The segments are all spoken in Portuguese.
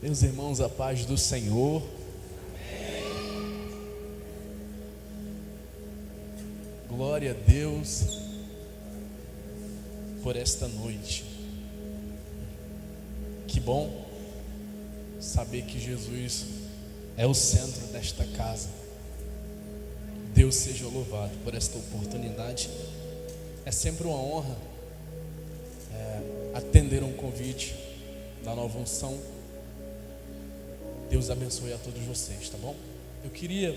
Meus irmãos, a paz do Senhor. Glória a Deus por esta noite. Que bom saber que Jesus é o centro desta casa. Deus seja louvado por esta oportunidade. É sempre uma honra atender um convite da Nova Unção. Deus abençoe a todos vocês, tá bom? Eu queria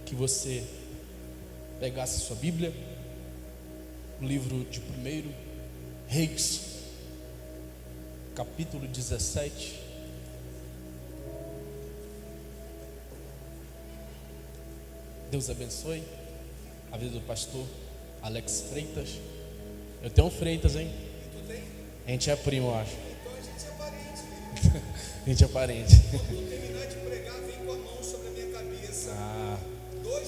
que você pegasse sua Bíblia, o livro de 1 Reis, capítulo 17. Deus abençoe a vida do pastor Alex Freitas. Eu tenho um Freitas, hein? A gente é primo, eu acho. Então a gente é parente. A gente é parente. Quando terminar de pregar, vem com a mão sobre a minha cabeça.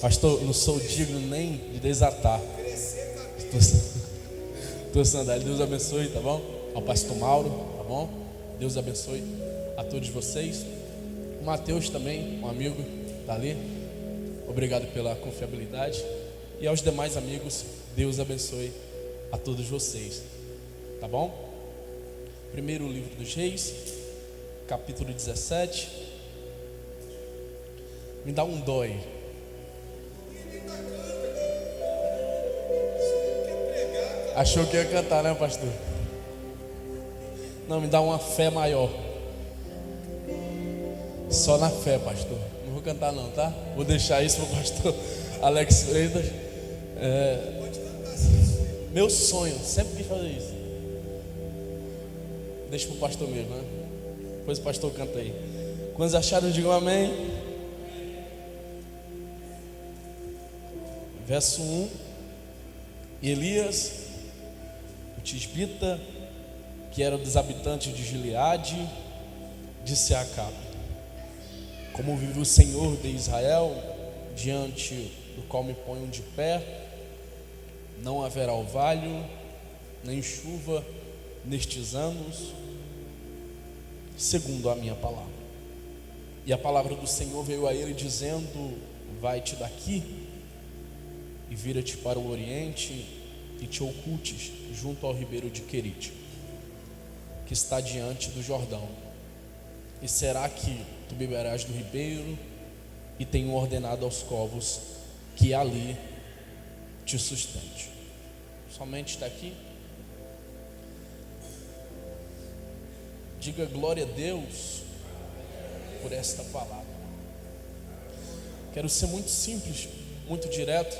Pastor, não sou digno nem de desatar. Crescer cabelo. Tua sandália. Deus abençoe, tá bom? Ao pastor Mauro, tá bom? Deus abençoe a todos vocês. O Mateus também, um amigo, tá ali. Obrigado pela confiabilidade. E aos demais amigos, Deus abençoe a todos vocês, tá bom? Primeiro livro dos Reis, capítulo 17. Me dá um dói. Achou que ia cantar, né, pastor? Não, me dá uma fé maior. Só na fé, pastor. Não vou cantar não, tá? Vou deixar isso pro pastor Alex Freitas. Meu sonho, sempre quis fazer isso. Deixa pro pastor mesmo, né? Depois o pastor canta aí. Quando acharam, digam amém. Verso 1. Elias, o tisbita, que era dos habitantes de Gileade, disse a Acabe: como vive o Senhor de Israel, diante do qual me ponho de pé, não haverá orvalho, nem chuva nestes anos, segundo a minha palavra. E a palavra do Senhor veio a ele dizendo: vai-te daqui e vira-te para o oriente e te ocultes junto ao ribeiro de Querite, que está diante do Jordão. E será que tu beberás do ribeiro, e tenho ordenado aos corvos que ali te sustente. Somente está aqui. Diga glória a Deus por esta palavra. Quero ser muito simples, muito direto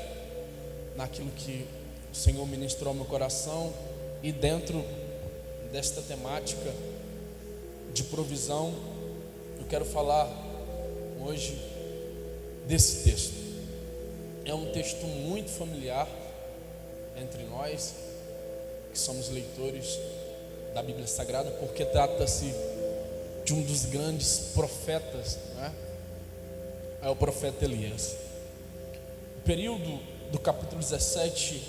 naquilo que o Senhor ministrou ao meu coração, e dentro desta temática de provisão, eu quero falar hoje desse texto. É um texto muito familiar entre nós que somos leitores da Bíblia Sagrada, porque trata-se de um dos grandes profetas, né? É o profeta Elias. No período do capítulo 17,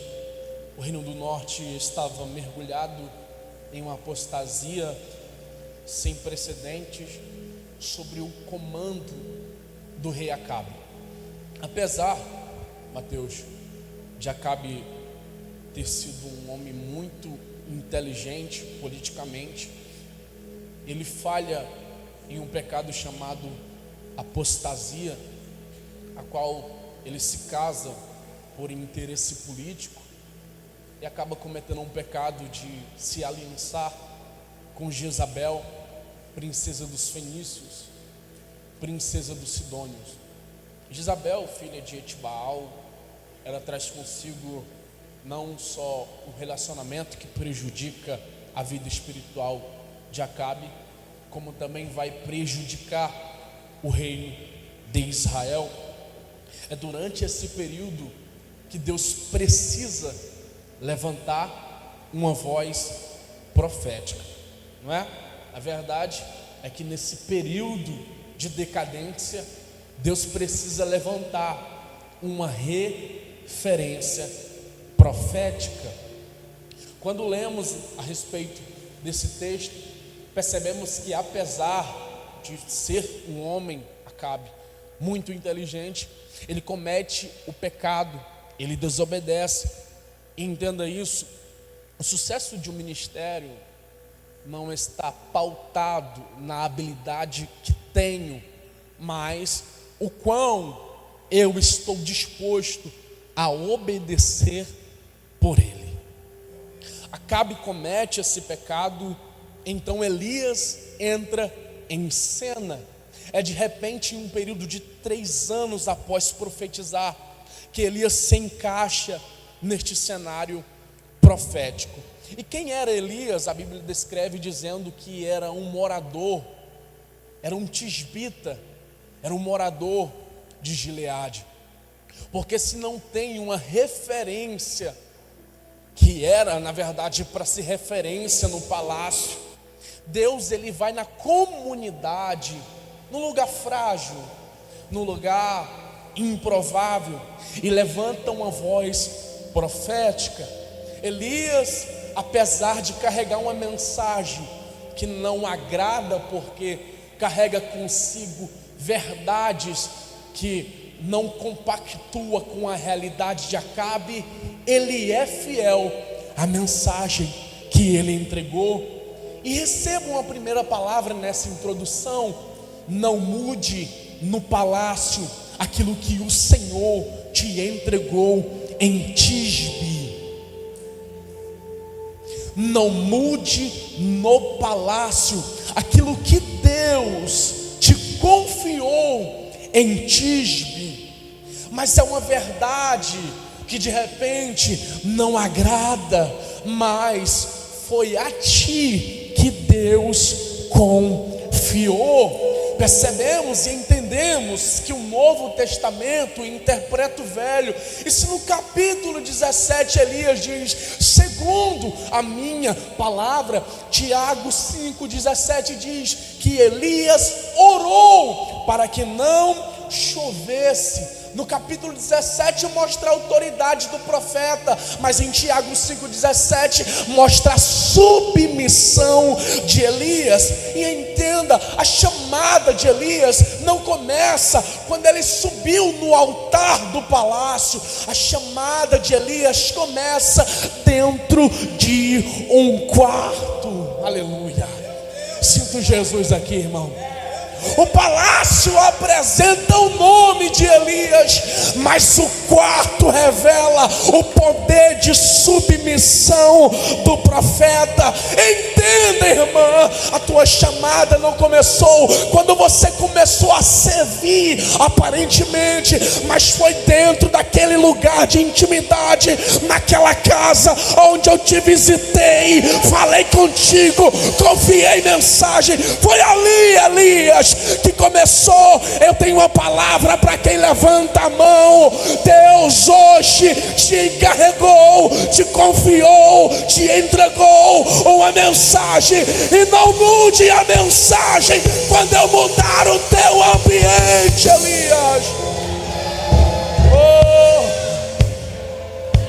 o Reino do Norte estava mergulhado em uma apostasia sem precedentes sobre o comando do rei Acabe. Apesar, Mateus, de Acabe ter sido um homem muito inteligente politicamente, ele falha em um pecado chamado apostasia, a qual ele se casa por interesse político e acaba cometendo um pecado de se aliançar com Jezabel, princesa dos fenícios, princesa dos sidônios. Jezabel, filha de Etibaal, ela traz consigo não só um relacionamento que prejudica a vida espiritual de Acabe, como também vai prejudicar o reino de Israel. É durante esse período que Deus precisa levantar uma voz profética, não é? A verdade é que nesse período de decadência, Deus precisa levantar uma referência profética. Quando lemos a respeito desse texto, percebemos que apesar de ser um homem, Acabe, muito inteligente, ele comete o pecado, ele desobedece. E entenda isso, o sucesso de um ministério não está pautado na habilidade que tenho, mas o quão eu estou disposto a obedecer por ele. Acabe comete esse pecado, então Elias entra em cena. É de repente em um período de 3 anos após profetizar que Elias se encaixa neste cenário profético. E quem era Elias? A Bíblia descreve dizendo que era um morador, era um tisbita, era um morador de Gileade. Porque se não tem uma referência, que era na verdade para ser referência no palácio, Deus ele vai na comunidade, no lugar frágil, no lugar improvável, e levanta uma voz profética. Elias, apesar de carregar uma mensagem que não agrada, porque carrega consigo verdades que não compactua com a realidade de Acabe, ele é fiel à mensagem que ele entregou. E receba uma primeira palavra nessa introdução: não mude no palácio aquilo que o Senhor te entregou em Tisbe. Não mude no palácio aquilo que Deus te confiou em Tisbe. Mas é uma verdade que de repente não agrada, mas foi a ti que Deus confiou. Percebemos e entendemos que o Novo Testamento interpreta o Velho. E se no capítulo 17 Elias diz, segundo a minha palavra, Tiago 5,17 diz que Elias orou para que não chovesse. No capítulo 17 mostra a autoridade do profeta, mas em Tiago 5,17 mostra a submissão de Elias. E entenda, a chamada de Elias não começa quando ele subiu no altar do palácio. A chamada de Elias começa dentro de um quarto. Aleluia. Sinto Jesus aqui, irmão. O palácio apresenta o nome de Elias, mas o quarto revela o poder de submissão do profeta. Entenda, irmã, a tua chamada não começou quando você começou a servir aparentemente, mas foi dentro daquele lugar de intimidade, naquela casa onde eu te visitei, falei contigo, confiei mensagem. Foi ali, Elias, que começou. Eu tenho uma palavra para quem levanta a mão. Deus hoje te encarregou, te confiou, te entregou uma mensagem, e não mude a mensagem quando eu mudar o teu ambiente, Elias.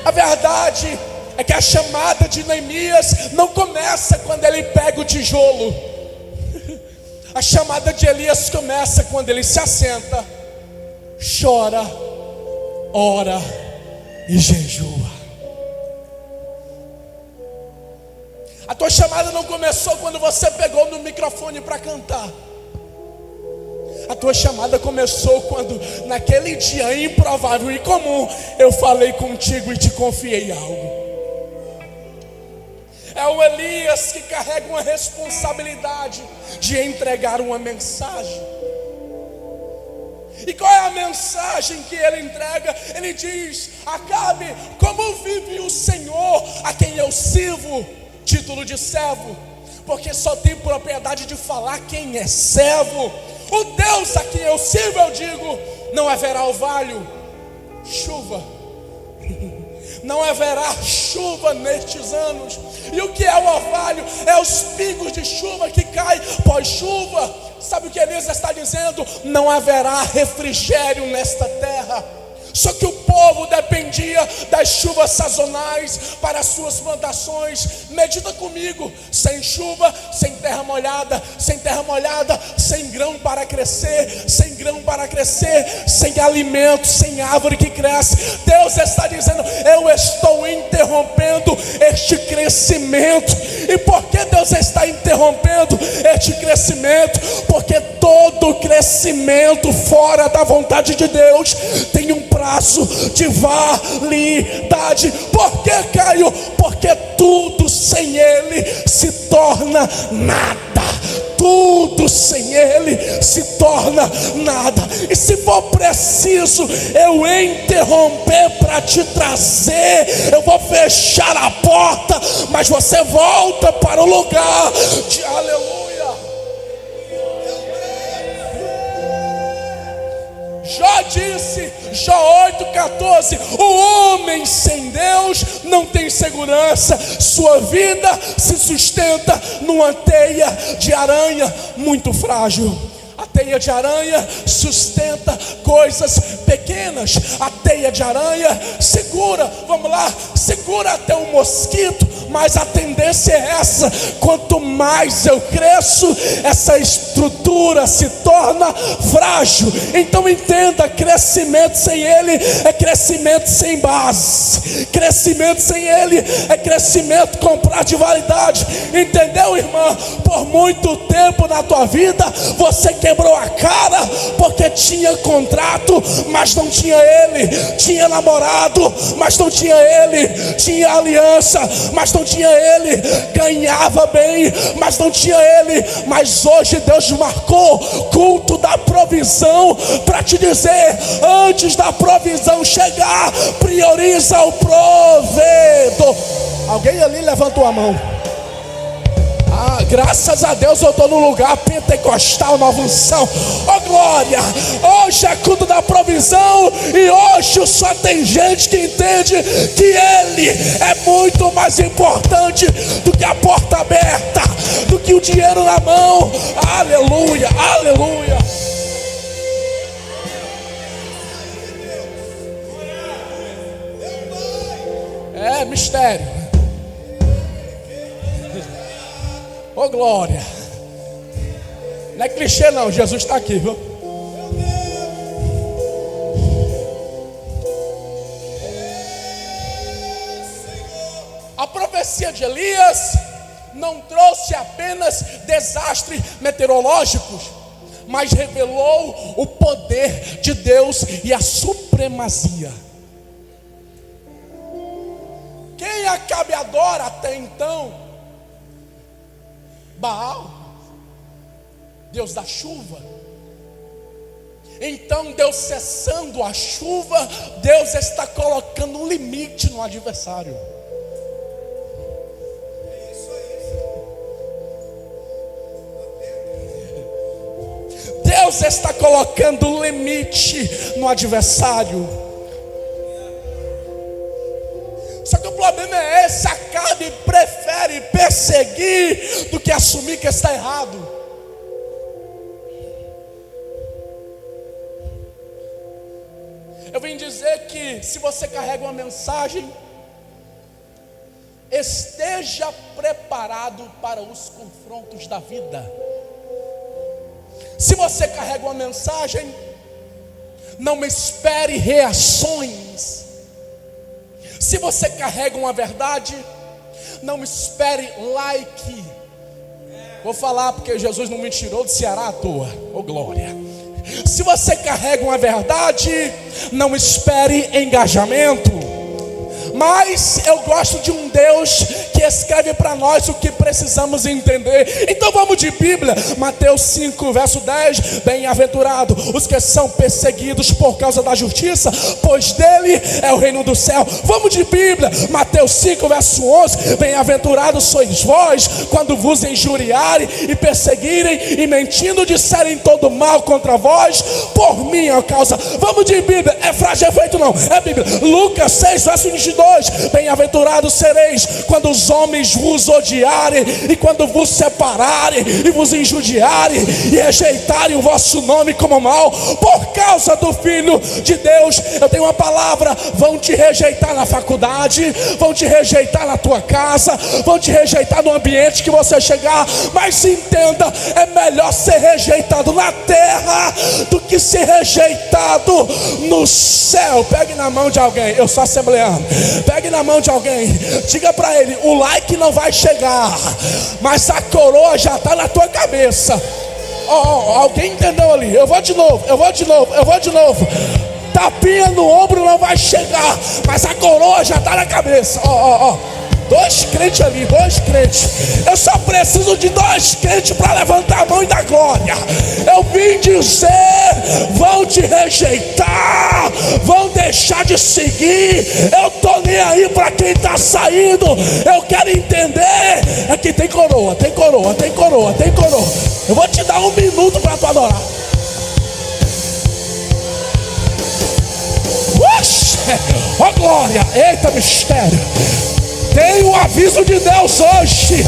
A verdade é que a chamada de Neemias não começa quando ele pega o tijolo. A chamada de Elias começa quando ele se assenta, chora, ora e jejua. A tua chamada não começou quando você pegou no microfone para cantar. A tua chamada começou quando, naquele dia improvável e comum, eu falei contigo e te confiei algo. É o Elias que carrega uma responsabilidade de entregar uma mensagem. E qual é a mensagem que ele entrega? Ele diz: Acabe, como vive o Senhor a quem eu sirvo? Título de servo, porque só tem propriedade de falar quem é servo. O Deus a quem eu sirvo, eu digo, não haverá orvalho, chuva. Não haverá chuva nestes anos. E o que é o orvalho? É os pingos de chuva que caem pós-chuva. Sabe o que Elias está dizendo? Não haverá refrigério nesta terra. Só que o povo dependia das chuvas sazonais para as suas plantações. Medita comigo: sem chuva, sem terra molhada, sem grão para crescer, sem alimento, sem árvore que cresce. Deus está dizendo: eu estou interrompendo este crescimento. E por que Deus está interrompendo este crescimento? Porque todo crescimento fora da vontade de Deus tem um prazo de validade. Por que, Caio? Porque tudo sem Ele se torna nada. Tudo sem Ele se torna nada. E se for preciso eu interromper para te trazer, eu vou fechar a porta, mas você volta para o lugar de aleluia. Jó disse, Jó 8,14: o homem sem Deus não tem segurança, sua vida se sustenta numa teia de aranha muito frágil. A teia de aranha sustenta coisas pequenas. A teia de aranha segura, vamos lá, segura até um mosquito. Mas a tendência é essa: quanto mais eu cresço, essa estrutura se torna frágil. Então entenda, crescimento sem Ele é crescimento sem base. Crescimento sem Ele é crescimento com prazo de validade. Entendeu, irmã? Por muito tempo na tua vida você quebrou a cara porque tinha contrato, mas não tinha Ele. Tinha namorado, mas não tinha Ele. Tinha aliança, mas não tinha Ele. Ganhava bem, mas não tinha Ele. Mas hoje Deus marcou culto da provisão para te dizer: antes da provisão chegar, prioriza o provedor. Alguém ali levantou a mão. Graças a Deus eu estou no lugar pentecostal, nova unção. Glória! Hoje é culto da provisão. E hoje só tem gente que entende que Ele é muito mais importante do que a porta aberta, do que o dinheiro na mão. Aleluia, aleluia. É mistério. Ô glória. Não é clichê não, Jesus está aqui, viu? A profecia de Elias não trouxe apenas desastres meteorológicos, mas revelou o poder de Deus e a supremacia. Quem Acabe adora até então? Baal, Deus da chuva. Então Deus cessando a chuva, Deus está colocando um limite no adversário. Deus está colocando um limite no adversário. Só que o problema é esse: Acabe prefere perseguir do que assumir que está errado. Eu vim dizer que se você carrega uma mensagem, esteja preparado para os confrontos da vida. Se você carrega uma mensagem, não espere reações. Se você carrega uma verdade, não espere like. Vou falar porque Jesus não me tirou do Ceará à toa. Oh glória. Se você carrega uma verdade, não espere engajamento. Mas eu gosto de um Deus que escreve para nós o que precisamos entender. Então vamos de Bíblia. Mateus 5, verso 10. Bem-aventurado os que são perseguidos por causa da justiça, pois dele é o reino do céu. Vamos de Bíblia. Mateus 5, verso 11. Bem-aventurados sois vós quando vos injuriarem e perseguirem e mentindo disserem todo mal contra vós por minha causa. Vamos de Bíblia. É frase efeito não, é Bíblia. Lucas 6, verso 22. Bem-aventurados sereis quando os homens vos odiarem, e quando vos separarem, e vos injuriarem, e rejeitarem o vosso nome como mal, por causa do Filho de Deus, eu tenho uma palavra: vão te rejeitar na faculdade, vão te rejeitar na tua casa, vão te rejeitar no ambiente que você chegar, mas entenda, é melhor ser rejeitado na terra do que ser rejeitado no céu. Pegue na mão de alguém, eu sou assembleano, pegue na mão de alguém, diga para ele: o like não vai chegar, mas a coroa já está na tua cabeça. Alguém entendeu ali? Eu vou de novo. Tapinha no ombro não vai chegar, mas a coroa já está na cabeça. Dois crentes ali, dois crentes. Eu só preciso de dois crentes para levantar a mão e dar glória. Eu vim dizer: vão te rejeitar, vão deixar de seguir. Eu estou nem aí para quem está saindo. Eu quero entender é que tem coroa. Eu vou te dar 1 minuto para tu adorar. Ó glória, eita mistério. Tem um aviso de Deus hoje.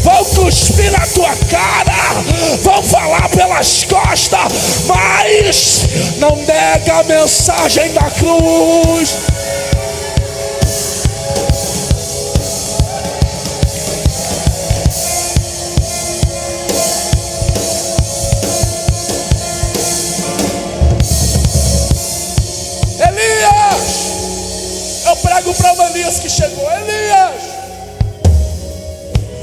Vão cuspir na tua cara, vão falar pelas costas, mas não nega a mensagem da cruz. Eu prego para o Elias que chegou: Elias,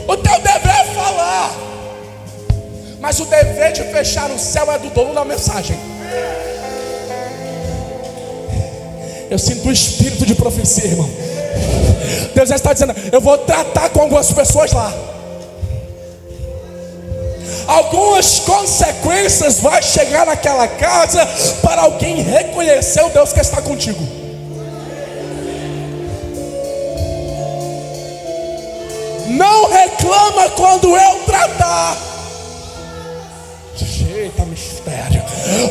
o teu dever é falar, mas o dever de fechar o céu é do dono da mensagem. Eu sinto o espírito de profecia, irmão. Deus já está dizendo: eu vou tratar com algumas pessoas lá. Algumas consequências vai chegar naquela casa para alguém reconhecer o Deus que está contigo. Não reclama quando eu tratar. Eita mistério.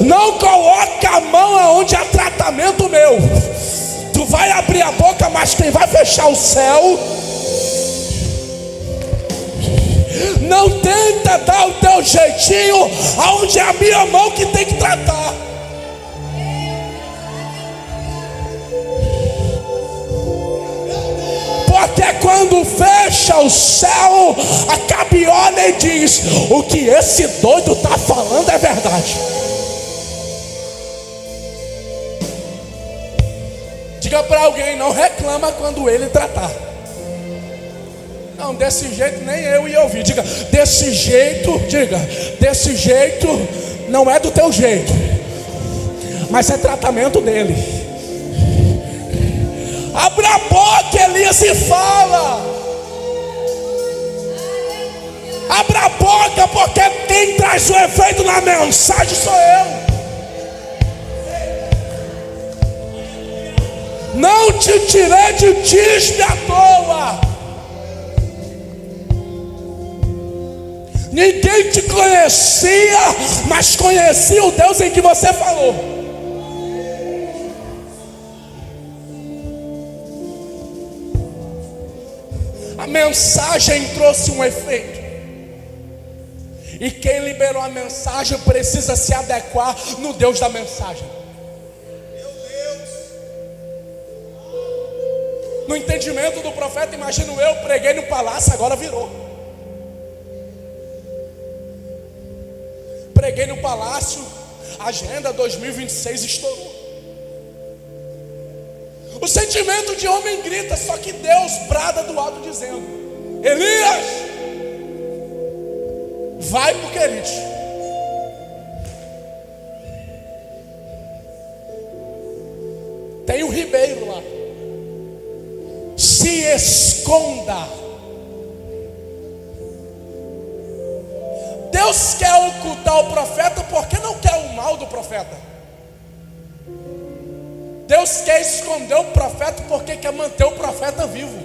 Não coloca a mão aonde há tratamento meu. Tu vai abrir a boca, mas quem vai fechar o céu. Não tenta dar o teu jeitinho aonde é a minha mão que tem que tratar. Porque quando fecha o céu, a cabiona diz: o que esse doido está falando é verdade. Diga para alguém: não reclama quando ele tratar. Não, desse jeito nem eu ia ouvir. Diga: desse jeito, desse jeito não é do teu jeito, mas é tratamento dele. Abra a boca, Elias, e fala. Abra a boca, porque quem traz o efeito na mensagem sou eu. Não te tirei de tisbe à toa. Ninguém te conhecia, mas conhecia o Deus em que você falou. A mensagem trouxe um efeito, e quem liberou a mensagem precisa se adequar no Deus da mensagem. Meu Deus. No entendimento do profeta, imagino eu, preguei no palácio, agora virou. Preguei no palácio, agenda 2026 estourou. O sentimento de homem grita, só que Deus brada do alto dizendo: Elias, vai pro Querite. Tem um ribeiro lá. Se esconda. Deus quer ocultar o profeta porque não quer o mal do profeta. Deus quer esconder o profeta porque quer manter o profeta vivo.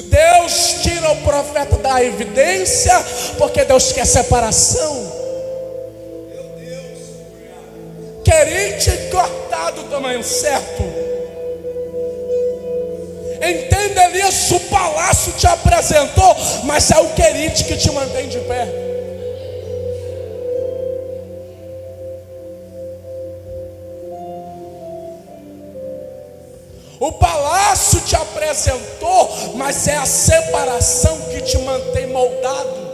Deus tira o profeta da evidência porque Deus quer separação. Querite cortado do tamanho certo. Entenda, Elias, o palácio te apresentou, mas é o querite que te mantém de pé. O palácio te apresentou, mas é a separação que te mantém moldado.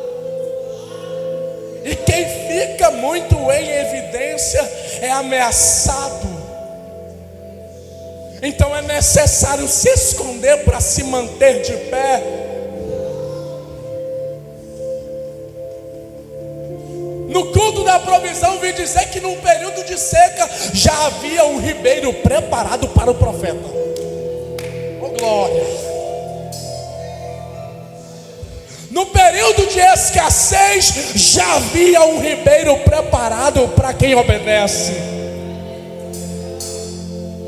E quem fica muito em evidência é ameaçado. Então é necessário se esconder para se manter de pé. No culto da provisão, vi dizer que num período de seca já havia um ribeiro preparado para o profeta. Oh glória! No período de escassez já havia um ribeiro preparado para quem obedece.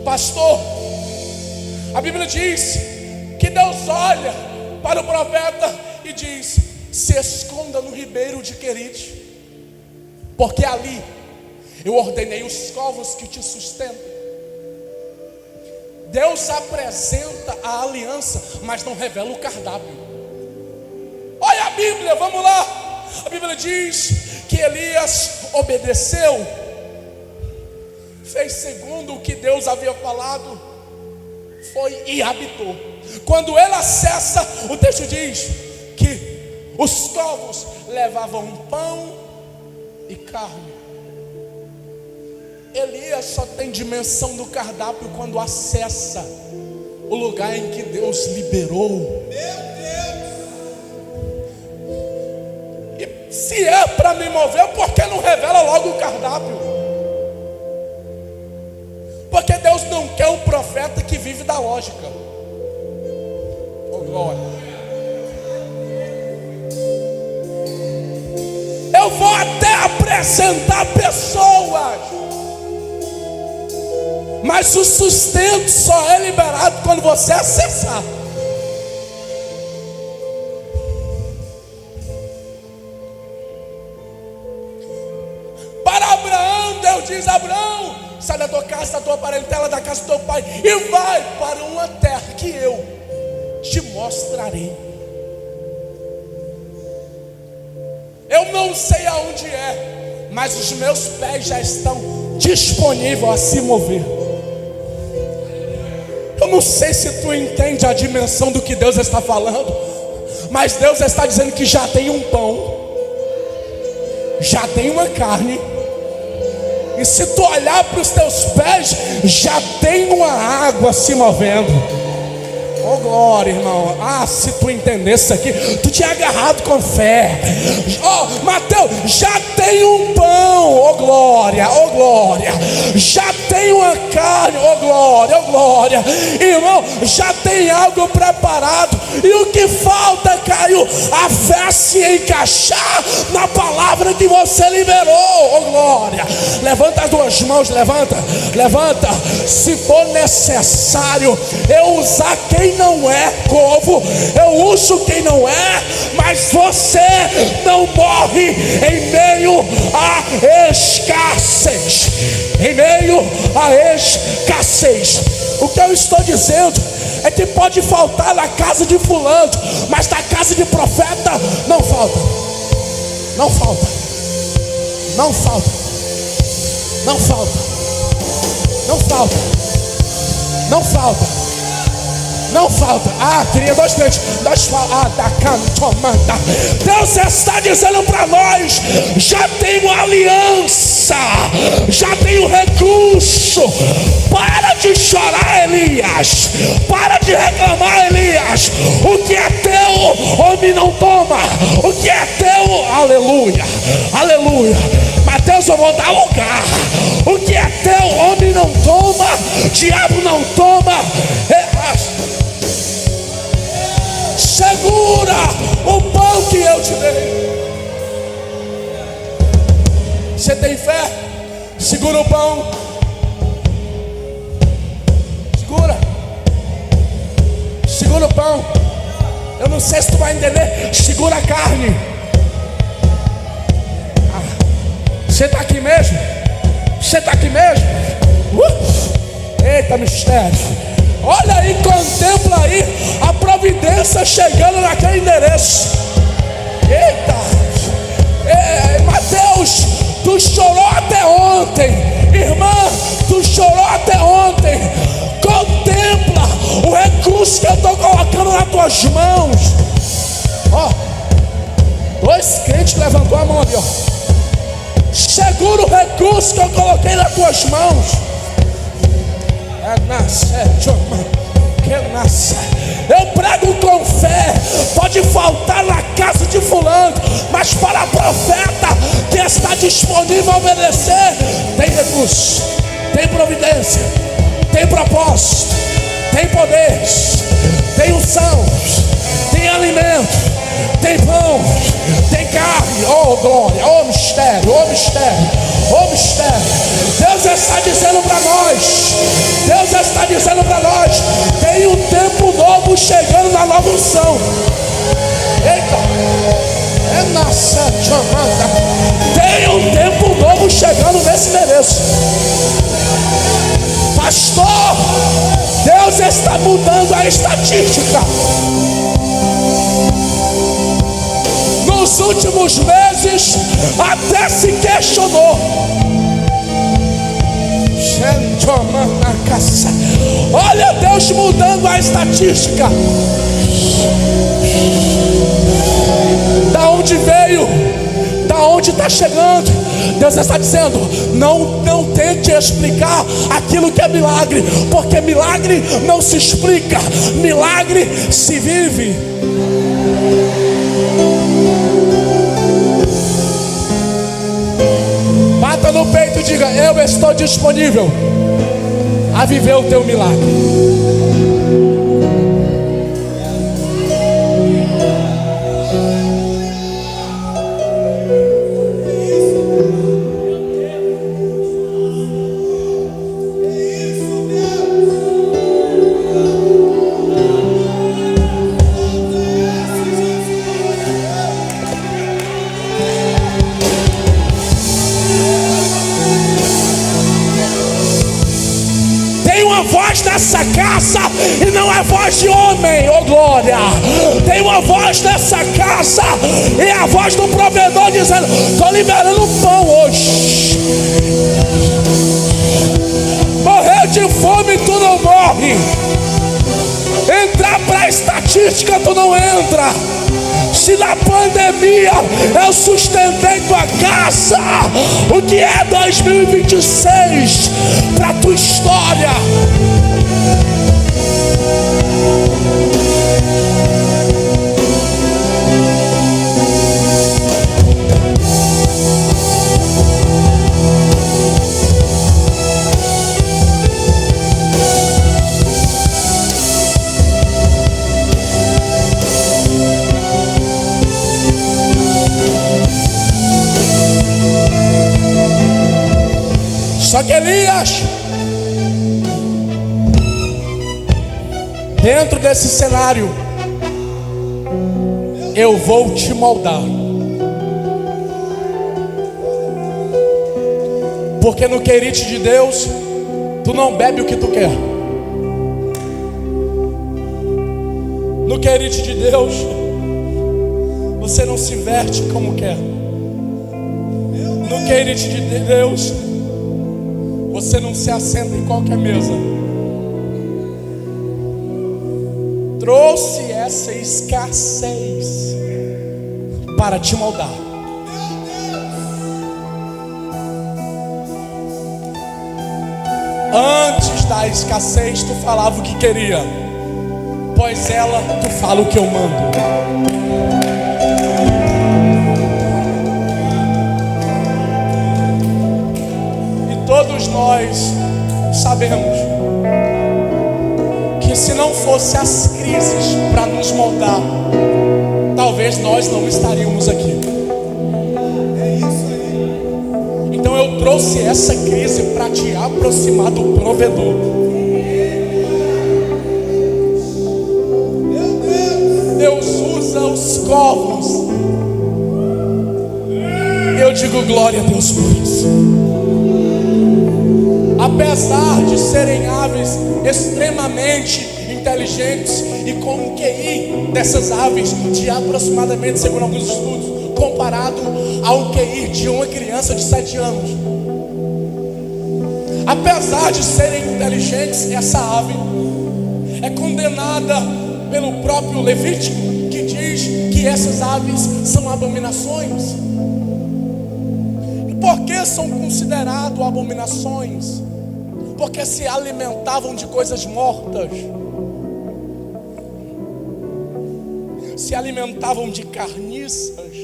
Pastor, a Bíblia diz que Deus olha para o profeta e diz: se esconda no ribeiro de Querite, porque ali eu ordenei os covos que te sustentam. Deus apresenta a aliança, mas não revela o cardápio. Olha a Bíblia, vamos lá. A Bíblia diz que Elias obedeceu, fez segundo o que Deus havia falado, foi e habitou. Quando ele acessa, o texto diz que os covos levavam pão e carne. Elias só tem dimensão do cardápio quando acessa o lugar em que Deus liberou. Meu Deus! E se é para me mover, por que não revela logo o cardápio? Porque Deus não quer um profeta que vive da lógica. Oh glória! Eu vou até apresentar pessoas, mas o sustento só é liberado quando você acessar. Para Abraão, Deus diz: Abraão, sai da tua casa, da tua parentela, da casa do teu pai, e vai para uma terra que eu te mostrarei. Eu não sei aonde é, mas os meus pés já estão disponíveis a se mover. Eu não sei se tu entende a dimensão do que Deus está falando, mas Deus está dizendo que já tem um pão, já tem uma carne, e se tu olhar para os teus pés, já tem uma água se movendo. Oh glória, irmão. Ah, se tu entendesse aqui, tu tinha agarrado com fé. Oh Mateus, já tem um pão. Oh glória, oh glória. Já tem uma carne. Oh glória, oh glória. Irmão, já tem algo preparado. E o que falta, Caio? A fé se encaixar na palavra que você liberou. Oh glória. Levanta as duas mãos, levanta, levanta. Se for necessário eu usar quem não é povo, eu uso quem não é, mas você não morre em meio à escassez. Em meio à escassez. O que eu estou dizendo é que pode faltar na casa de fulano, mas na casa de profeta não falta. Não falta. Não falta. Não falta. Não falta. Não falta. Não falta. Ah, queria dois crentes. Deus está dizendo para nós: já tem uma aliança, já tem um recurso. Para de chorar, Elias. Para de reclamar, Elias. O que é teu, homem não toma. O que é teu, aleluia, aleluia. Mateus, eu vou dar lugar. O que é teu, homem não toma, diabo não toma. Segura o pão que eu te dei. Você tem fé? Segura o pão. Segura. Segura o pão. Eu não sei se tu vai entender. Segura a carne. Você está aqui mesmo? Você está aqui mesmo? Eita mistério. Olha aí, contempla aí a providência chegando naquele endereço. Eita! Mateus, tu chorou até ontem. Irmã, tu chorou até ontem. Contempla o recurso que eu estou colocando nas tuas mãos. Ó, 2 crentes levantou a mão ali, ó. Segura o recurso que eu coloquei nas tuas mãos. Eu prego com fé. Pode faltar na casa de fulano, mas para a profeta que está disponível a obedecer, tem recurso, tem providência, tem propósito, tem poder, tem unção, tem alimento, tem pão, tem carne. Oh glória, oh mistério, oh mistério, oh mistério. Deus está dizendo para nós, Deus está dizendo para nós, tem um tempo novo chegando na nova unção. Eita, é nossa chamada. Tem um tempo novo chegando nesse endereço. Pastor, Deus está mudando a estatística. Nos últimos meses até se questionou. Olha Deus mudando a estatística. Da onde veio, da onde está chegando. Deus está dizendo, não tente explicar aquilo que é milagre, porque milagre não se explica, milagre se vive. Bata no peito e diga, eu estou disponível a viver o teu milagre. Nessa casa e não é voz de homem, oh glória. Tem uma voz nessa casa e a voz do provedor dizendo, estou liberando pão hoje. Morrer de fome tu não morre. Entrar para a estatística tu não entra. Se na pandemia eu sustentei tua casa, o que é 2026 para tua história? Só que Elias, dentro desse cenário, eu vou te moldar. Porque no querite de Deus, tu não bebe o que tu quer. No querite de Deus, você não se veste como quer. No querite de Deus, você não se assenta em qualquer mesa. Trouxe essa escassez para te moldar. Antes da escassez tu falava o que queria, pois ela tu fala o que eu mando. Todos nós sabemos que se não fosse as crises para nos moldar, talvez nós não estaríamos aqui. Então eu trouxe essa crise para te aproximar do provedor. Deus usa os corvos. Eu digo glória a Deus por isso. A Apesar de serem aves extremamente inteligentes e com um QI dessas aves de aproximadamente, segundo alguns estudos, comparado ao QI de uma criança de 7 anos. Apesar de serem inteligentes, essa ave é condenada pelo próprio Levítico, que diz que essas aves são abominações. E por que são consideradas abominações? Porque se alimentavam de coisas mortas, se alimentavam de carniças.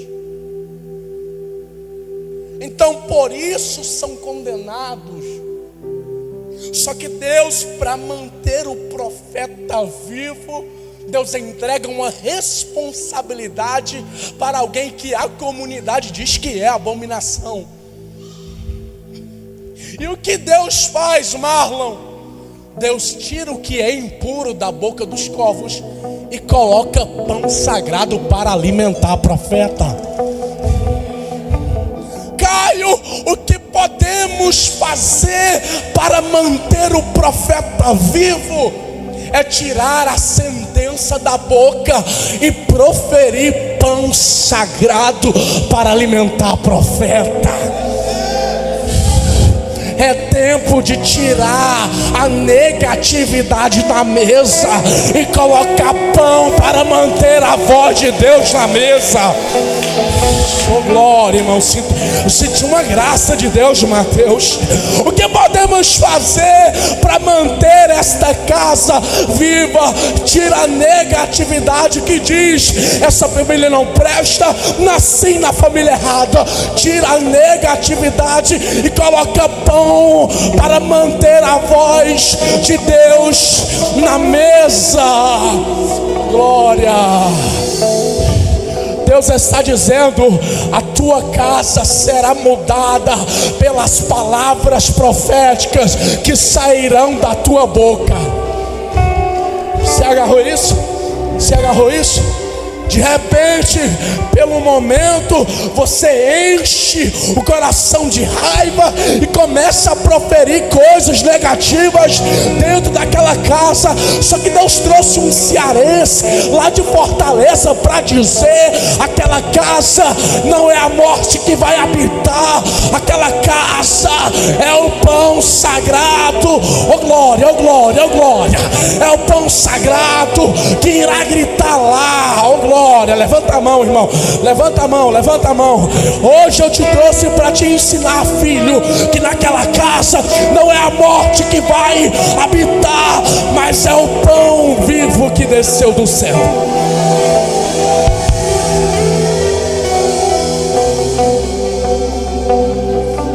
Então por isso são condenados. Só que Deus, para manter o profeta vivo, Deus entrega uma responsabilidade para alguém que a comunidade diz que é abominação. E o que Deus faz, Marlon? Deus tira o que é impuro da boca dos corvos e coloca pão sagrado para alimentar o profeta. Caio, o que podemos fazer para manter o profeta vivo é tirar a sentença da boca e proferir pão sagrado para alimentar o profeta. É tempo de tirar a negatividade da mesa e colocar pão para manter a voz de Deus na mesa. Oh glória, irmão, eu senti uma graça de Deus, Mateus. O que podemos fazer para manter esta casa viva? Tira a negatividade que diz: essa família não presta, nasci na família errada. Tira a negatividade e coloca pão para manter a voz de Deus na mesa. Glória. Deus está dizendo: a tua casa será mudada pelas palavras proféticas que sairão da tua boca. Você agarrou isso? Você agarrou isso? De repente, pelo momento, você enche o coração de raiva e começa a proferir coisas negativas dentro daquela casa. Só que Deus trouxe um cearense lá de Fortaleza para dizer: aquela casa não é a morte que vai habitar, aquela casa é o pão sagrado. Oh glória, oh glória, oh glória. É o pão sagrado que irá gritar lá. Oh glória. Levanta a mão, irmão. Levanta a mão, levanta a mão. Hoje eu te trouxe para te ensinar, filho, que naquela casa não é a morte que vai habitar, mas é o pão vivo que desceu do céu.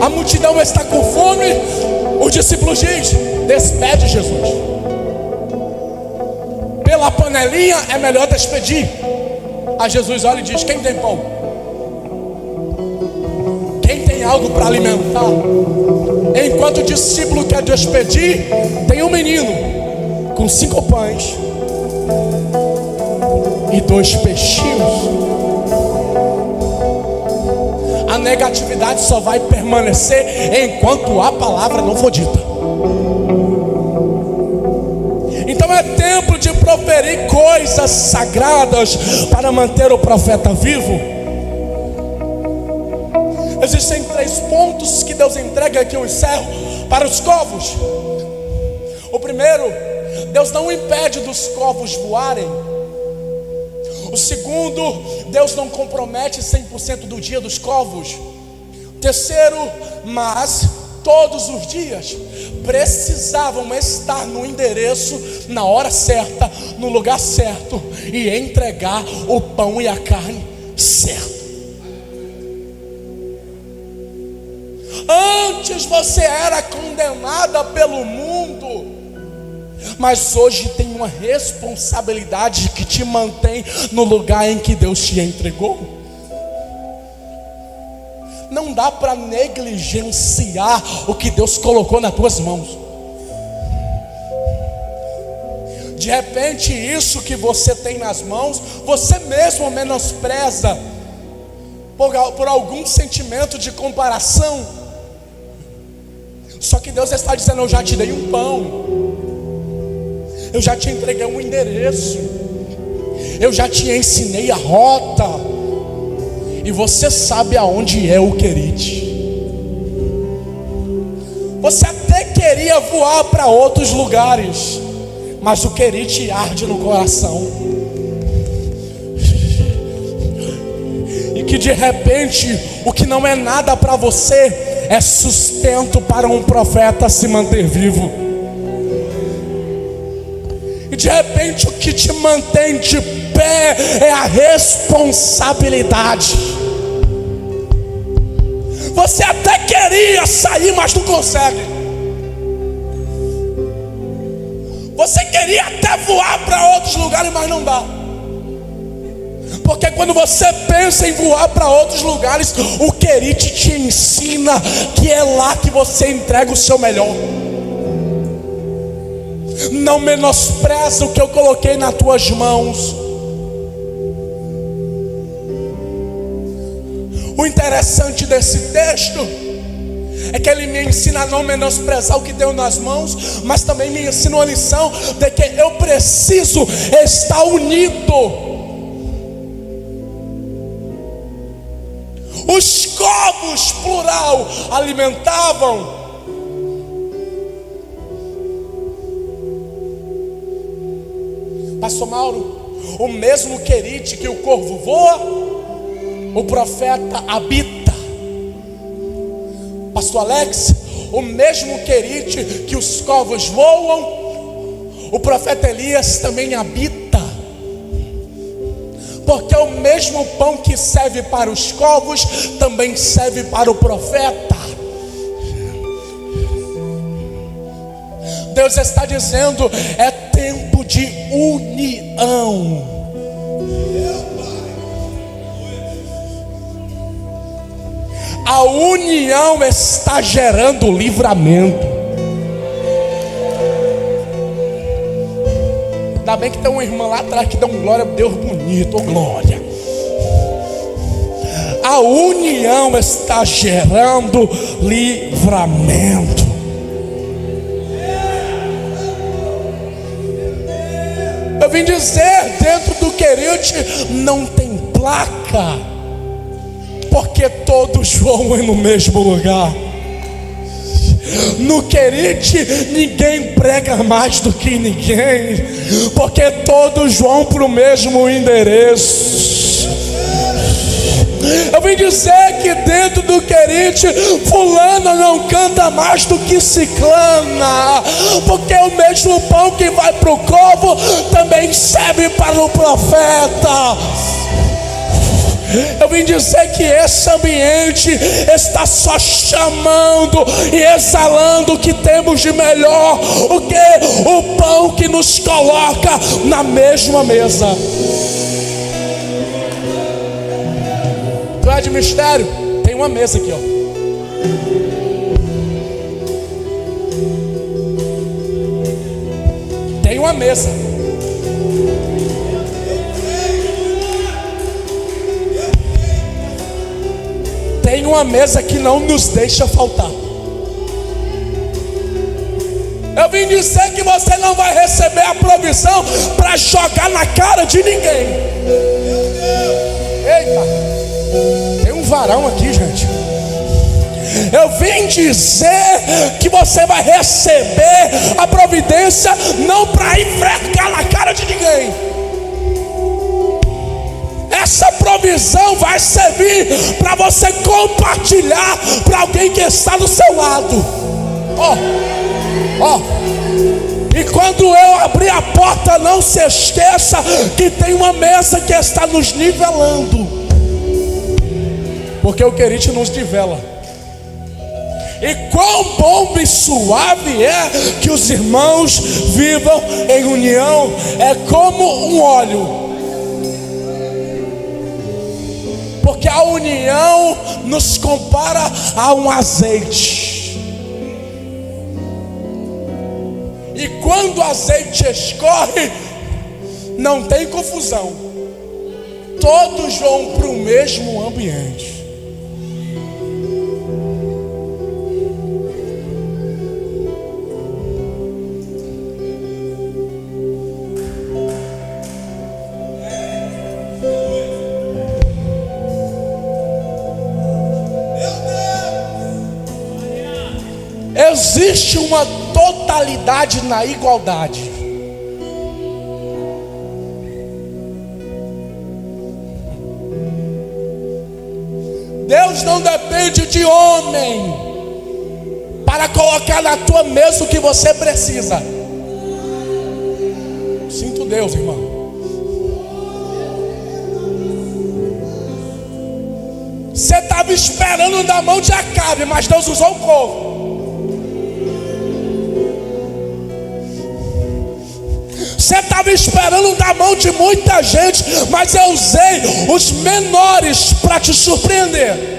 A multidão está com fome. Os discípulos dizem: despede Jesus. Pela panelinha é melhor despedir. A Jesus olha e diz: quem tem pão? Quem tem algo para alimentar? Enquanto o discípulo quer despedir, tem um menino com 5 pães e 2 peixinhos. A negatividade só vai permanecer enquanto a palavra não for dita. Então é tempo de proferir coisas sagradas para manter o profeta vivo. Existem 3 pontos que Deus entrega aqui, eu encerro, para os corvos. O primeiro, Deus não impede dos corvos voarem. O segundo, Deus não compromete 100% do dia dos corvos. Terceiro, mas todos os dias precisavam estar no endereço, na hora certa, no lugar certo, e entregar o pão e a carne certo. Antes você era condenada pelo mundo, mas hoje tem uma responsabilidade que te mantém no lugar em que Deus te entregou. Não dá para negligenciar o que Deus colocou nas tuas mãos. De repente, isso que você tem nas mãos, você mesmo menospreza por algum sentimento de comparação. Só que Deus está dizendo: eu já te dei um pão, eu já te entreguei um endereço, eu já te ensinei a rota, e você sabe aonde é o Querite. Você até queria voar para outros lugares, mas o Querite arde no coração. E que de repente o que não é nada para você é sustento para um profeta se manter vivo. E de repente o que te mantém de pé é a responsabilidade. Você até queria sair, mas não consegue. Você queria até voar para outros lugares, mas não dá. Porque quando você pensa em voar para outros lugares, o Querite te ensina que é lá que você entrega o seu melhor. Não menospreza o que eu coloquei nas tuas mãos. O interessante desse texto é que ele me ensina a não menosprezar o que tenho nas mãos, mas também me ensina uma lição de que eu preciso estar unido. Os covos, plural, alimentavam. Pastor Mauro, o mesmo Querite que o corvo voa, o profeta habita. Pastor Alex, o mesmo Querite que os covos voam, o profeta Elias também habita. Porque o mesmo pão que serve para os covos também serve para o profeta. Deus está dizendo: é tempo de união. A união está gerando livramento. Ainda bem que tem uma irmã lá atrás que dá um glória a Deus bonito, oh glória. A união está gerando livramento. Eu vim dizer, dentro do Querite não tem placa, porque todos vão no mesmo lugar. No Querite ninguém prega mais do que ninguém, porque todos vão para o mesmo endereço. Eu vim dizer que dentro do Querite fulano não canta mais do que ciclana, porque o mesmo pão que vai para o corvo também serve para o profeta. Eu vim dizer que esse ambiente está só chamando e exalando o que temos de melhor, o que? O pão que nos coloca na mesma mesa. Tu é de mistério? Tem uma mesa aqui, ó. Tem uma mesa. Tem uma mesa que não nos deixa faltar. Eu vim dizer que você não vai receber a provisão para jogar na cara de ninguém. Eita, tem um varão aqui, gente. Eu vim dizer que você vai receber a providência não para enfrentar na cara de ninguém. Essa provisão vai servir para você compartilhar para alguém que está do seu lado. E quando eu abrir a porta, não se esqueça que tem uma mesa que está nos nivelando, porque o Querite nos nivela. E quão bom e suave é que os irmãos vivam em união. É como um óleo, porque a união nos compara a um azeite. E quando o azeite escorre, não tem confusão. Todos vão para o mesmo ambiente. existe uma totalidade na igualdade. Deus não depende de homem para colocar na tua mesa o que você precisa. Sinto Deus, irmão. Você estava esperando da mão de Acabe, mas Deus usou o povo. Você estava esperando da mão de muita gente, mas eu usei os menores para te surpreender.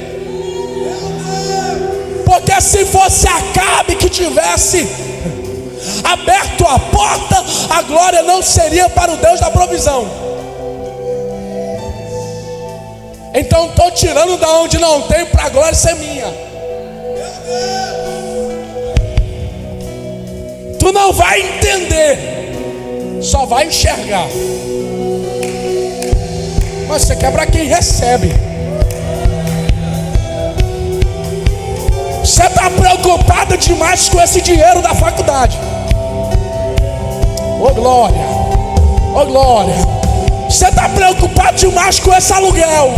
Porque se fosse Acabe que tivesse aberto a porta, a glória não seria para o Deus da provisão. Então estou tirando da onde não tem para a glória ser minha. Tu não vai entender, só vai enxergar. Mas você quer para quem recebe. Você está preocupado demais com esse dinheiro da faculdade. Ô glória, ô glória. Você está preocupado demais com esse aluguel.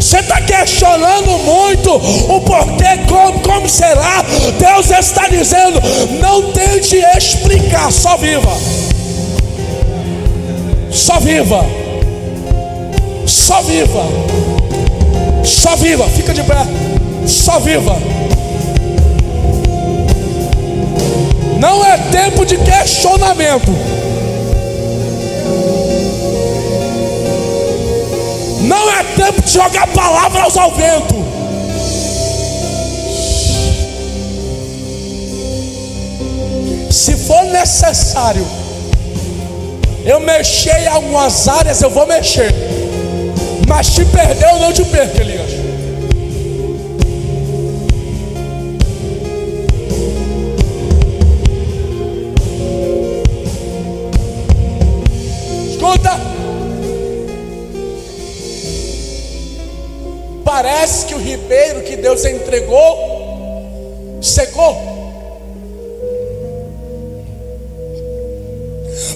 Você está questionando muito o porquê, como será. Deus está dizendo: não tente explicar, só viva. Só viva. Só viva. Só viva, fica de pé. Só viva. Não é tempo de questionamento. Não é tempo de jogar palavras ao vento. Se for necessário eu mexer em algumas áreas, eu vou mexer. Mas te perder, eu não te perco, Elias. Escuta. Parece que o ribeiro que Deus entregou secou.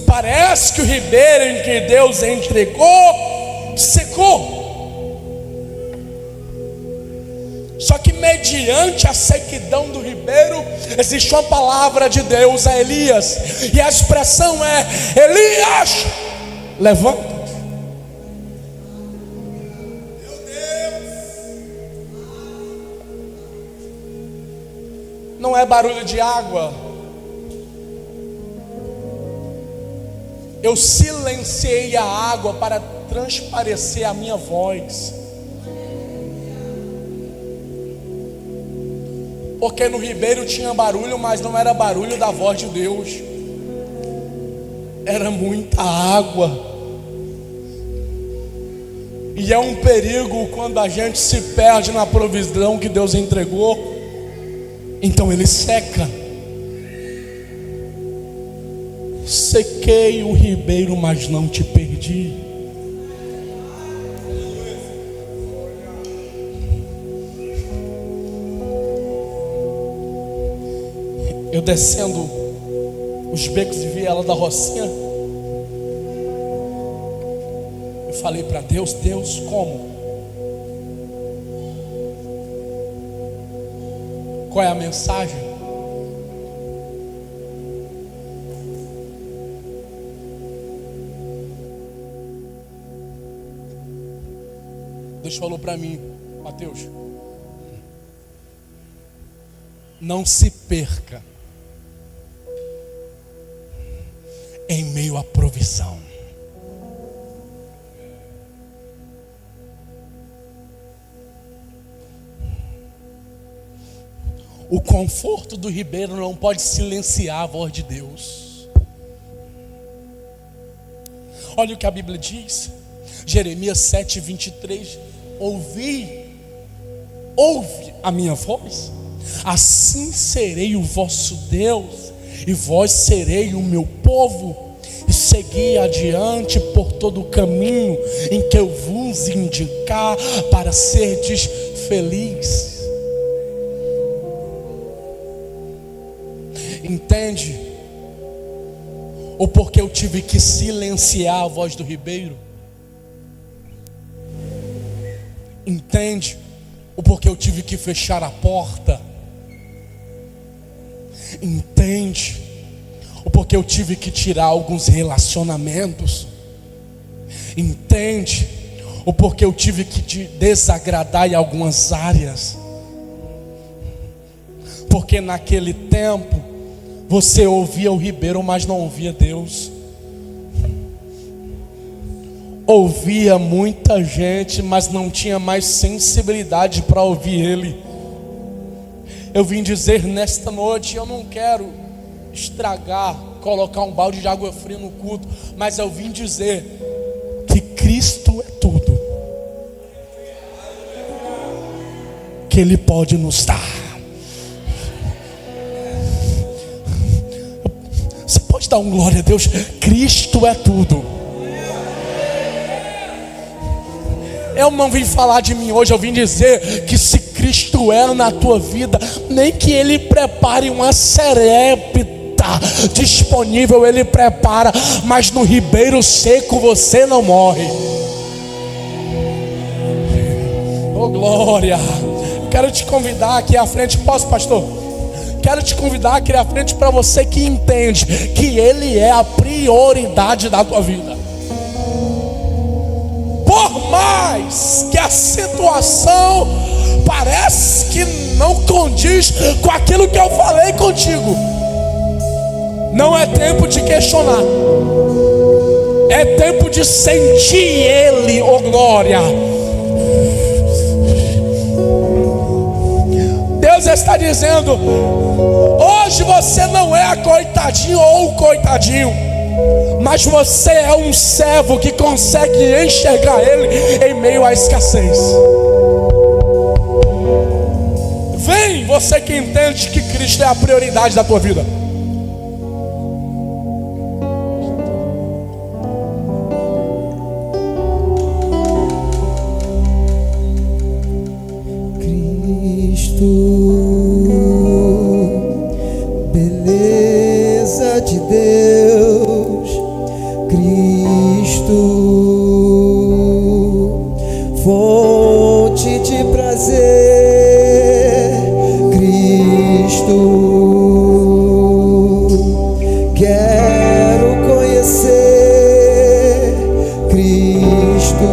Parece que o ribeiro em que Deus entregou secou. Só que mediante a sequidão do ribeiro existe uma palavra de Deus a Elias, e a expressão é: Elias, levanta. Não é barulho de água. Eu silenciei a água para transparecer a minha voz. Porque no ribeiro tinha barulho, mas não era barulho da voz de Deus. Era muita água. E é um perigo quando a gente se perde na provisão que Deus entregou. Então ele seca. Sequei o ribeiro, mas não te perdi. Eu descendo os becos de Viela da Rocinha, eu falei para Deus: Deus, como? Qual é a mensagem? Deus falou para mim: Mateus, não se perca em meio à provisão. O conforto do ribeiro não pode silenciar a voz de Deus. Olha o que a Bíblia diz, Jeremias 7:23. Ouve a minha voz, assim serei o vosso Deus, e vós serei o meu povo, e segui adiante por todo o caminho em que eu vos indicar, para serdes felizes. Entende o porquê eu tive que silenciar a voz do ribeiro? Entende o porquê eu tive que fechar a porta? Entende o porquê eu tive que tirar alguns relacionamentos? Entende o porquê eu tive que te desagradar em algumas áreas? Porque naquele tempo você ouvia o ribeiro, mas não ouvia Deus. Ouvia muita gente, mas não tinha mais sensibilidade para ouvir Ele. Eu vim dizer nesta noite, eu não quero estragar, colocar um balde de água fria no culto, mas eu vim dizer que Cristo é tudo que Ele pode nos dar. Você pode dar um glória a Deus? Cristo é tudo. Eu não vim falar de mim hoje, eu vim dizer que se Cristo é na tua vida, nem que Ele prepare uma serepta disponível, Ele prepara, mas no ribeiro seco você não morre. Oh glória! Quero te convidar aqui à frente, posso, pastor? Quero te convidar aqui à frente para você que entende que Ele é a prioridade da tua vida. Por mais que a situação parece que não condiz com aquilo que eu falei contigo, não é tempo de questionar, é tempo de sentir Ele, oh glória. Deus está dizendo: hoje você não é a coitadinha ou o coitadinho, mas você é um servo que consegue enxergar Ele em meio à escassez. Vem, você que entende que Cristo é a prioridade da tua vida. Cristo, beleza de Deus, Cristo, fonte de prazer, Cristo, quero conhecer Cristo.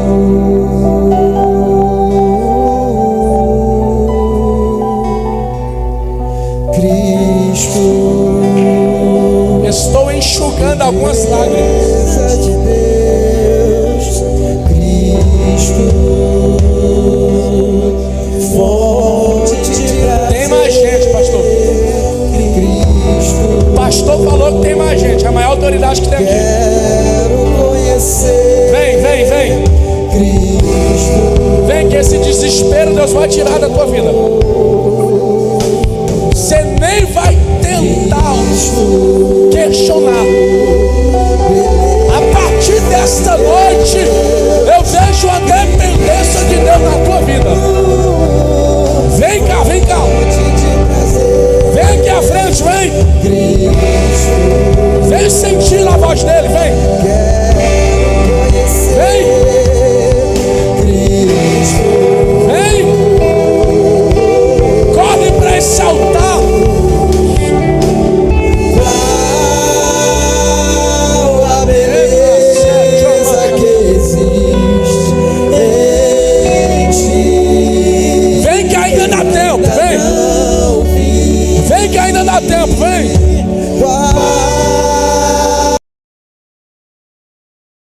Estou enxugando algumas lágrimas. De Deus, Cristo, fonte de prazer. Tem mais gente, pastor. Cristo, O pastor falou que tem mais gente, a maior autoridade que tem aqui. quero conhecer. Vem. Cristo, Vem que esse desespero Deus vai tirar da tua vida. Você nem vai tentar questionar. A partir desta noite eu vejo a Deus